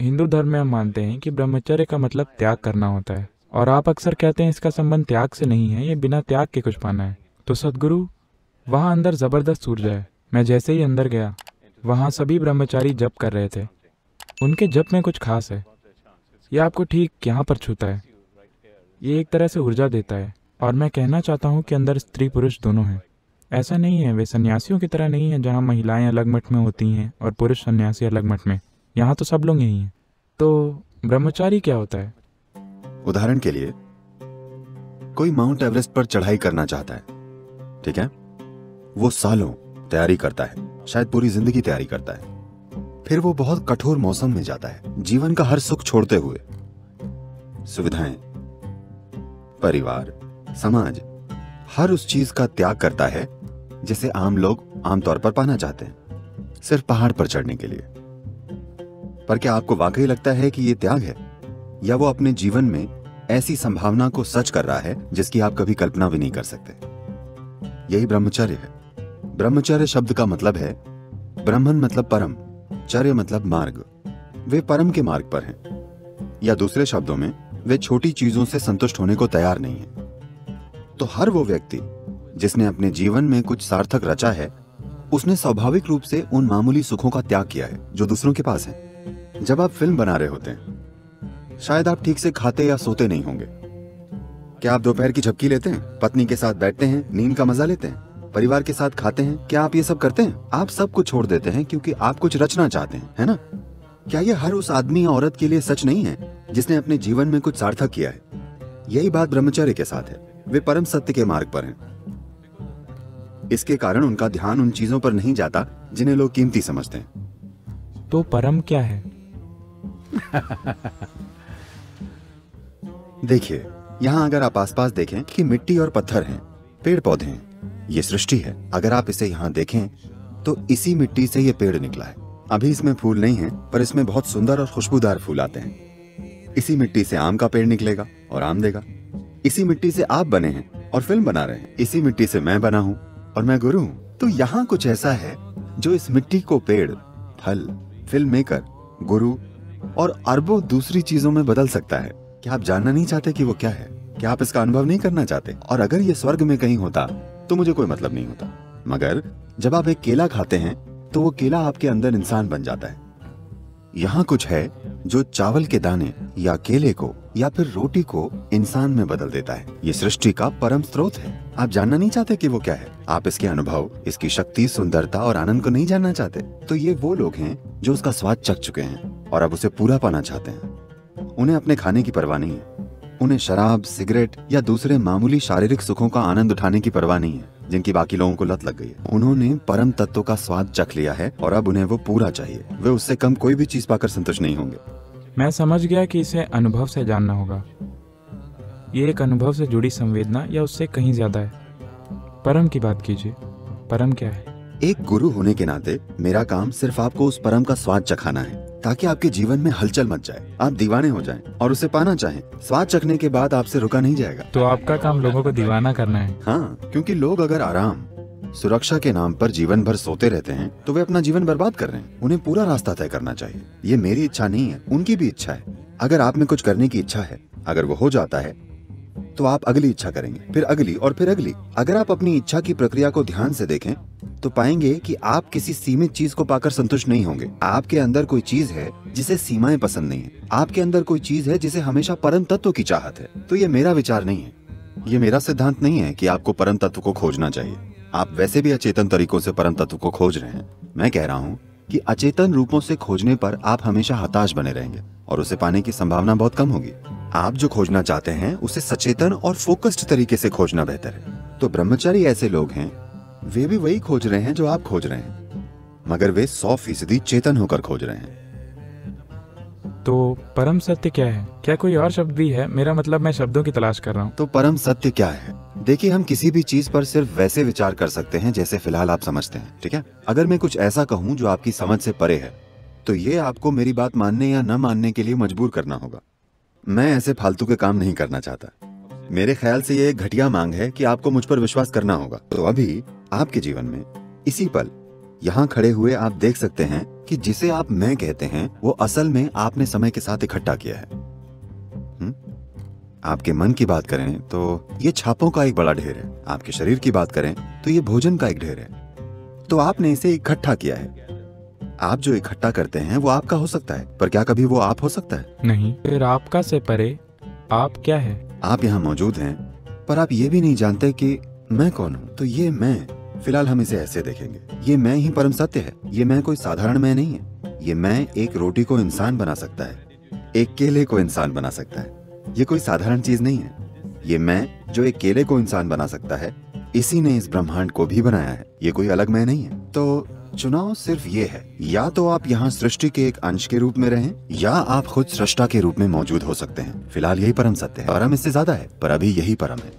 हिंदू धर्म में हम मानते हैं कि ब्रह्मचर्य का मतलब त्याग करना होता है, और आप अक्सर कहते हैं इसका संबंध त्याग से नहीं है, ये बिना त्याग के कुछ पाना है। तो सद्गुरु, वहाँ अंदर जबरदस्त ऊर्जा है। मैं जैसे ही अंदर गया, वहाँ सभी ब्रह्मचारी जप कर रहे थे। उनके जप में कुछ खास है। ये आपको ठीक यहाँ पर छूता है। ये एक तरह से ऊर्जा देता है। और मैं कहना चाहता हूँ कि अंदर स्त्री पुरुष दोनों हैं। ऐसा नहीं है, वे सन्यासियों की तरह नहीं है जहाँ महिलाएं अलग मठ में होती हैं और पुरुष सन्यासी अलग मठ में। यहाँ तो सब लोग यही हैं। तो ब्रह्मचारी क्या होता है? उदाहरण के लिए, कोई माउंट एवरेस्ट पर चढ़ाई करना चाहता है, ठीक है? वो सालों तैयारी करता है, शायद पूरी जिंदगी तैयारी करता है। फिर वो बहुत कठोर मौसम में जाता है, जीवन का हर सुख छोड़ते हुए। सुविधाएं, परिवार, समाज, हर उस चीज का त्याग करता है जिसे आम लोग आमतौर पर पाना चाहते हैं, सिर्फ पहाड़ पर चढ़ने के लिए। पर क्या आपको वाकई लगता है कि ये त्याग है, या वो अपने जीवन में ऐसी संभावना को सच कर रहा है जिसकी आप कभी कल्पना भी नहीं कर सकते? यही ब्रह्मचर्य है। ब्रह्मचर्य शब्द का मतलब है ब्रह्मन मतलब परम, चर्य मतलब मार्ग। वे परम के मार्ग पर हैं, या दूसरे शब्दों में वे छोटी चीजों से संतुष्ट होने को तैयार नहीं है। तो हर वो व्यक्ति जिसने अपने जीवन में कुछ सार्थक रचा है, उसने स्वाभाविक रूप से उन मामूली सुखों का त्याग किया है जो दूसरों के पास है। जब आप फिल्म बना रहे होते हैं, शायद आप ठीक से खाते या सोते नहीं होंगे। क्या आप दोपहर की झपकी लेते हैं, पत्नी के साथ बैठते हैं, नींद का मजा लेते हैं, परिवार के साथ खाते हैं? क्या आप ये सब करते हैं? आप सब कुछ छोड़ देते हैं क्योंकि आप कुछ रचना चाहते हैं, है ना? क्या ये हर उस आदमी या औरत के लिए सच नहीं है जिसने अपने जीवन में कुछ सार्थक किया है? यही बात ब्रह्मचर्य के साथ है। वे परम सत्य के मार्ग पर हैं। इसके कारण उनका ध्यान उन चीजों पर नहीं जाता जिन्हें लोग कीमती समझते हैं। तो परम क्या है? देखिए, यहाँ अगर आप आसपास देखें कि मिट्टी और पत्थर हैं, पेड़ पौधे हैं, ये सृष्टि है। अगर आप इसे यहाँ देखें तो इसी मिट्टी से ये पेड़ निकला है। अभी इसमें फूल नहीं है, पर इसमें बहुत सुंदर और खुशबूदार फूल आते हैं। इसी मिट्टी से आम का पेड़ निकलेगा और आम देगा। इसी मिट्टी से आप बने हैं और फिल्म बना रहे हैं। इसी मिट्टी से मैं बना हूँ और मैं गुरु हूँ। तो यहाँ कुछ ऐसा है जो इस मिट्टी को पेड़, फल, फिल्म मेकर, गुरु और अरबों दूसरी चीजों में बदल सकता है। क्या आप जानना नहीं चाहते कि वो क्या है? क्या आप इसका अनुभव नहीं करना चाहते? और अगर ये स्वर्ग में कहीं होता तो मुझे कोई मतलब नहीं होता, मगर जब आप एक केला खाते हैं तो वो केला आपके अंदर इंसान बन जाता है। यहाँ कुछ है जो चावल के दाने या केले को या फिर रोटी को इंसान में बदल देता है। ये सृष्टि का परम स्रोत है। आप जानना नहीं चाहते कि वो क्या है? आप इसके अनुभव, इसकी शक्ति, सुंदरता और आनंद को नहीं जानना चाहते? तो ये वो लोग हैं जो उसका स्वाद चख चुके हैं और अब उसे पूरा पाना चाहते हैं। उन्हें अपने खाने की परवाह नहीं है। उन्हें शराब, सिगरेट या दूसरे मामूली शारीरिक सुखों का आनंद उठाने की परवाह नहीं है जिनकी बाकी लोगों को लत लग गई है। उन्होंने परम तत्व का स्वाद चख लिया है और अब उन्हें वो पूरा चाहिए। वे उससे कम कोई भी चीज पाकर संतुष्ट नहीं होंगे। मैं समझ गया कि इसे अनुभव से जानना होगा। ये एक अनुभव से जुड़ी संवेदना या उससे कहीं ज्यादा है। परम की बात कीजिए। परम क्या है? एक गुरु होने के नाते मेरा काम सिर्फ आपको उस परम का स्वाद चखाना है, ताकि आपके जीवन में हलचल मच जाए, आप दीवाने हो जाएं और उसे पाना चाहें। स्वाद चखने के बाद आपसे रुका नहीं जाएगा। तो आपका काम लोगों को दीवाना करना है? हाँ, क्योंकि लोग अगर आराम, सुरक्षा के नाम पर जीवन भर सोते रहते हैं तो वे अपना जीवन बर्बाद कर रहे हैं। उन्हें पूरा रास्ता तय करना चाहिए। ये मेरी इच्छा नहीं है, उनकी भी इच्छा है। अगर आप में कुछ करने की इच्छा है, अगर वो हो जाता है तो आप अगली इच्छा करेंगे, फिर अगली और फिर अगली। अगर आप अपनी इच्छा की प्रक्रिया को ध्यान से देखें तो पाएंगे कि आप किसी सीमित चीज को पाकर संतुष्ट नहीं होंगे। आपके अंदर कोई चीज है जिसे सीमाएं पसंद नहीं है। आपके अंदर कोई चीज है जिसे हमेशा परम तत्व की चाहत है। तो ये मेरा विचार नहीं है, ये मेरा सिद्धांत नहीं है कि आपको परम तत्व को खोजना चाहिए। आप वैसे भी अचेतन तरीकों से परम तत्व को खोज रहे हैं। मैं कह रहा हूँ कि अचेतन रूपों से खोजने पर आप हमेशा हताश बने रहेंगे और उसे पाने की संभावना बहुत कम होगी। आप जो खोजना चाहते हैं उसे सचेतन और फोकस्ड तरीके से खोजना बेहतर है। तो ब्रह्मचारी ऐसे लोग हैं, वे भी वही खोज रहे हैं जो आप खोज रहे हैं, मगर वे 100% चेतन होकर खोज रहे हैं। तो परम सत्य क्या है? क्या कोई और शब्द भी है? मेरा मतलब मैं शब्दों की तलाश कर रहा हूँ। तो परम सत्य क्या है? देखिए, हम किसी भी चीज पर सिर्फ वैसे विचार कर सकते हैं जैसे फिलहाल आप समझते हैं, ठीक है? अगर मैं कुछ ऐसा कहूँ जो आपकी समझ से परे है तो ये आपको मेरी बात मानने या न मानने के लिए मजबूर करना होगा। मैं ऐसे फालतू के काम नहीं करना चाहता। मेरे ख्याल से ये एक घटिया मांग है कि आपको मुझ पर विश्वास करना होगा। तो अभी आपके जीवन में इसी पल यहाँ खड़े हुए आप देख सकते हैं कि जिसे आप मैं कहते हैं वो असल में आपने समय के साथ इकट्ठा किया है। आपके मन की बात करें तो ये छापों का एक बड़ा ढेर है, आपके शरीर की बात करें तो ये भोजन का एक ढेर है। तो आपने इसे इकट्ठा किया है। आप जो इकट्ठा करते हैं वो आपका हो सकता है, पर क्या कभी वो आप हो सकता है? नहीं। फिर आपका से परे आप क्या है? आप यहाँ मौजूद हैं, पर आप ये भी नहीं जानते कि मैं कौन हूँ। तो ये मैं, फिलहाल हम इसे ऐसे देखेंगे, ये मैं ही परम सत्य है। ये मैं कोई साधारण मैं नहीं है। ये मैं एक रोटी को इंसान बना सकता है, एक केले को इंसान बना सकता है। ये कोई साधारण चीज नहीं है। ये मैं जो एक केले को इंसान बना सकता है, इसी ने इस ब्रह्मांड को भी बनाया है। ये कोई अलग मैं नहीं है। तो चुनाव सिर्फ ये है, या तो आप यहाँ सृष्टि के एक अंश के रूप में रहें, या आप खुद सृष्टा के रूप में मौजूद हो सकते हैं। फिलहाल यही परम सत्य है। परम इससे ज्यादा है, पर अभी यही परम है।